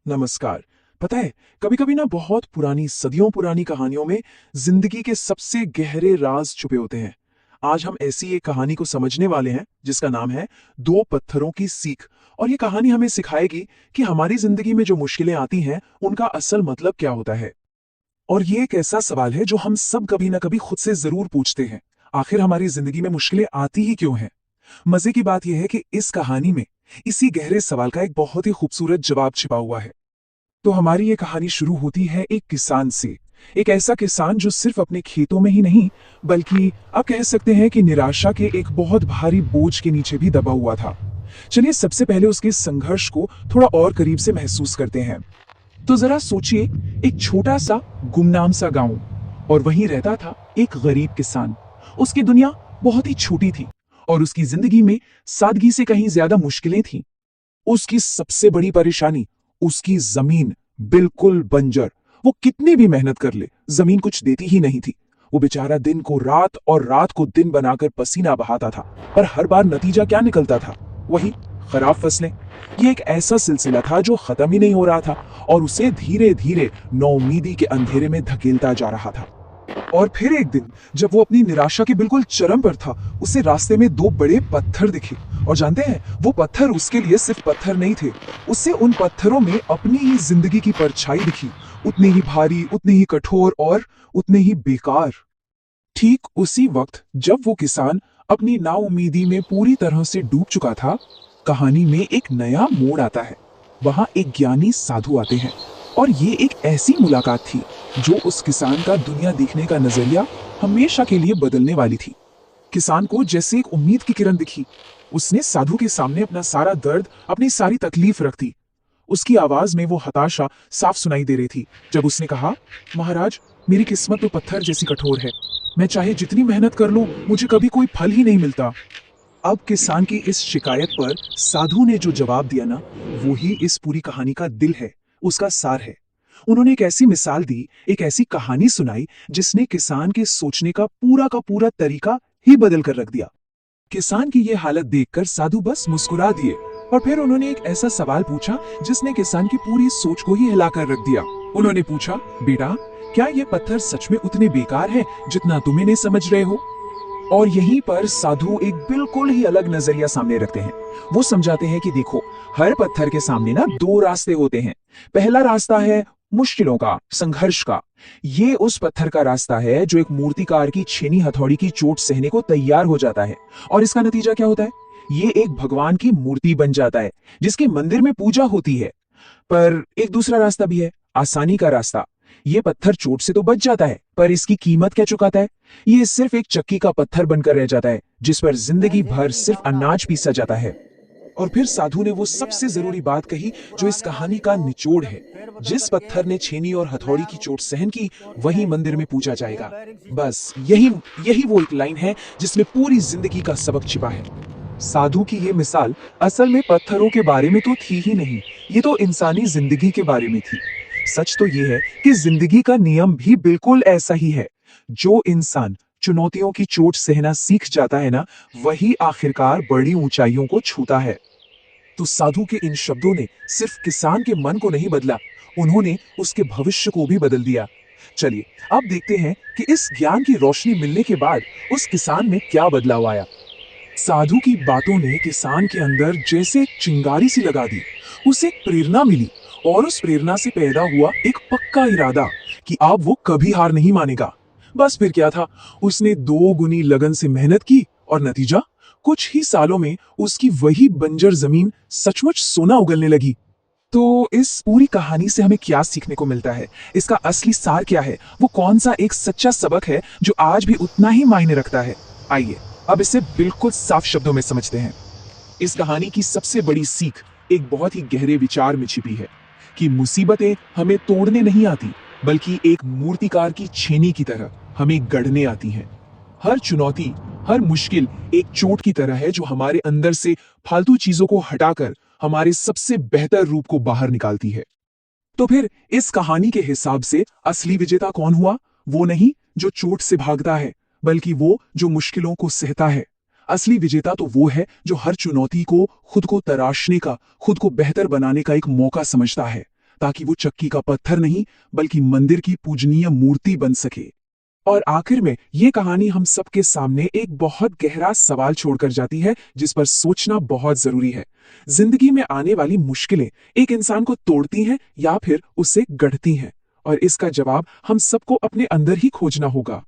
नमस्कार। पता है, कभी कभी ना बहुत पुरानी सदियों पुरानी कहानियों में जिंदगी के सबसे गहरे राज छुपे होते हैं। आज हम ऐसी एक कहानी को समझने वाले हैं जिसका नाम है दो पत्थरों की सीख। और ये कहानी हमें सिखाएगी कि हमारी जिंदगी में जो मुश्किलें आती हैं उनका असल मतलब क्या होता है। और ये एक ऐसा सवाल है जो हम सब कभी ना कभी खुद से जरूर पूछते हैं, आखिर हमारी जिंदगी में मुश्किलें आती ही क्यों हैं। मजे की बात यह है कि इस कहानी में इसी गहरे सवाल का एक बहुत ही खूबसूरत जवाब छिपा हुआ है। तो हमारी ये कहानी शुरू होती है एक किसान से। एक ऐसा किसान जो सिर्फ अपने खेतों में ही नहीं, बल्कि आप कह सकते हैं कि निराशा के एक बहुत भारी बोझ के नीचे भी दबा हुआ था। चलिए सबसे पहले उसके संघर्ष को थोड़ा और करीब से महसूस करते हैं। तो जरा सोचिए, एक छोटा सा गुमनाम सा गांव, और वहीं रहता था एक गरीब किसान। उसकी दुनिया बहुत ही छोटी थी और उसकी जिंदगी में सादगी से कहीं ज्यादा मुश्किलें थीं। उसकी सबसे बड़ी परेशानी उसकी जमीन बिल्कुल बंजर। वो कितनी भी मेहनत कर ले, जमीन कुछ देती ही नहीं थी। वो बेचारा दिन को रात और रात को दिन बनाकर पसीना बहाता था, पर हर बार नतीजा क्या निकलता था? वही खराब फसलें। ये एक ऐसा सिलसिला था जो खत्म ही नहीं हो रहा था और उसे धीरे धीरे नौउम्मीदी के अंधेरे में धकेलता जा रहा था। और फिर एक दिन जब वो अपनी निराशा के बिल्कुल चरम पर था, उसे रास्ते में दो बड़े पत्थर दिखे। और जानते हैं, वो पत्थर उसके लिए सिर्फ पत्थर नहीं थे, उसे उन पत्थरों में अपनी ही जिंदगी की परछाई दिखी, उतनी ही भारी, उतनी ही कठोर और उतने ही बेकार। ठीक उसी वक्त जब वो किसान अपनी नाउम्मीदी में पूरी तरह से डूब चुका था, कहानी में एक नया मोड़ आता है। वहां एक ज्ञानी साधु आते हैं और ये एक ऐसी मुलाकात थी जो उस किसान का दुनिया देखने का नजरिया हमेशा के लिए बदलने वाली थी। किसान को जैसे एक उम्मीद की किरण दिखी। उसने साधु के सामने अपना सारा दर्द, अपनी सारी तकलीफ रख दी। उसकी आवाज में वो हताशा साफ सुनाई दे रही थी जब उसने कहा, महाराज, मेरी किस्मत तो पत्थर जैसी कठोर है। मैं चाहे जितनी मेहनत कर लूं, मुझे कभी कोई फल ही नहीं मिलता। अब किसान की इस शिकायत पर साधु ने जो जवाब दिया ना, वो ही इस पूरी कहानी का दिल है, उसका सार है। उन्होंने एक ऐसी मिसाल दी, एक ऐसी कहानी सुनाई जिसने किसान के सोचने का पूरा तरीका ही बदल कर रख दिया। किसान की ये हालत देखकर साधु बस मुस्कुरा दिए और फिर उन्होंने एक ऐसा सवाल पूछा जिसने किसान की पूरी सोच को ही हिलाकर रख दिया। उन्होंने पूछा, बेटा, क्या ये पत्थर सच में उतने बेकार हैं जितना तुम इन्हें समझ रहे हो? और यहीं पर साधु एक बिल्कुल ही अलग नजरिया सामने रखते हैं। वो समझाते हैं कि देखो, हर पत्थर के सामने ना दो रास्ते होते हैं। पहला रास्ता है मुश्किलों का, संघर्ष का। ये उस पत्थर का रास्ता है जो एक मूर्तिकार की छेनी हथौड़ी की चोट सहने को तैयार हो जाता है। और इसका नतीजा क्या होता है? ये एक भगवान की मूर्ति बन जाता है जिसके मंदिर में पूजा होती है। पर एक दूसरा रास्ता भी है, आसानी का रास्ता। ये पत्थर चोट से तो बच जाता है, पर इसकी कीमत क्या चुकाता है? ये सिर्फ एक चक्की का पत्थर बनकर रह जाता है जिस पर जिंदगी भर सिर्फ अनाज पीसा जाता है। और फिर साधु ने वो सबसे जरूरी बात कही जो इस कहानी का निचोड़ है। जिस पत्थर ने छेनी और हथौड़ी की चोट सहन की, वही मंदिर में पूजा जाएगा। बस यही यही वो एक लाइन है जिसमें पूरी जिंदगी का सबक छिपा है। साधु की ये मिसाल असल में पत्थरों के बारे में तो थी ही नहीं, ये तो इंसानी जिंदगी के बारे में थी। सच तो ये है कि जिंदगी का नियम भी बिल्कुल ऐसा ही है। जो इंसान चुनौतियों की चोट सहना सीख जाता है ना, वही आखिरकार बड़ी ऊंचाइयों को छूता है। तो साधु के इन शब्दों ने सिर्फ किसान के मन को नहीं बदला, उन्होंने उसके भविष्य को भी बदल दिया। चलिए अब देखते हैं कि इस ज्ञान की रोशनी मिलने के बाद उस किसान में क्या बदलाव आया। साधु की बातों ने किसान के अंदर जैसे एक चिंगारी सी लगा दी। उसे एक प्रेरणा मिली और उस प्रेरणा से पैदा हुआ एक पक्का इरादा कि अब वो कभी हार नहीं मानेगा। बस फिर क्या था, उसने दो गुनी लगन से मेहनत की और नतीजा, कुछ ही सालों में उसकी वही बंजर जमीन सचमुच सोना उगलने लगी। तो इस पूरी कहानी से हमें क्या सीखने को मिलता है? इसका असली सार क्या है? वो कौन सा एक सच्चा सबक है जो आज भी उतना ही मायने रखता है? आइए अब इसे बिल्कुल साफ शब्दों में समझते हैं। इस कहानी की सबसे बड़ी सीख एक बहुत ही गहरे विचार में छिपी है कि मुसीबतें हमें तोड़ने नहीं आती, बल्कि एक मूर्तिकार की छेनी की तरह हमें गढ़ने आती हैं। हर चुनौती, हर मुश्किल एक चोट की तरह है जो हमारे अंदर से फालतू चीजों को हटाकर हमारे सबसे बेहतर रूप को बाहर निकालती है। तो फिर इस कहानी के हिसाब से असली विजेता कौन हुआ? वो नहीं जो चोट से भागता है, बल्कि वो जो मुश्किलों को सहता है। असली विजेता तो वो है जो हर चुनौती को खुद को तराशने का, खुद को बेहतर बनाने का एक मौका समझता है। ताकि वो चक्की का पत्थर नहीं बल्कि मंदिर की पूजनीय मूर्ति बन सके। और आखिर में ये कहानी हम सबके सामने एक बहुत गहरा सवाल छोड़कर जाती है जिस पर सोचना बहुत जरूरी है। जिंदगी में आने वाली मुश्किलें एक इंसान को तोड़ती हैं या फिर उसे गढ़ती हैं? और इसका जवाब हम सबको अपने अंदर ही खोजना होगा।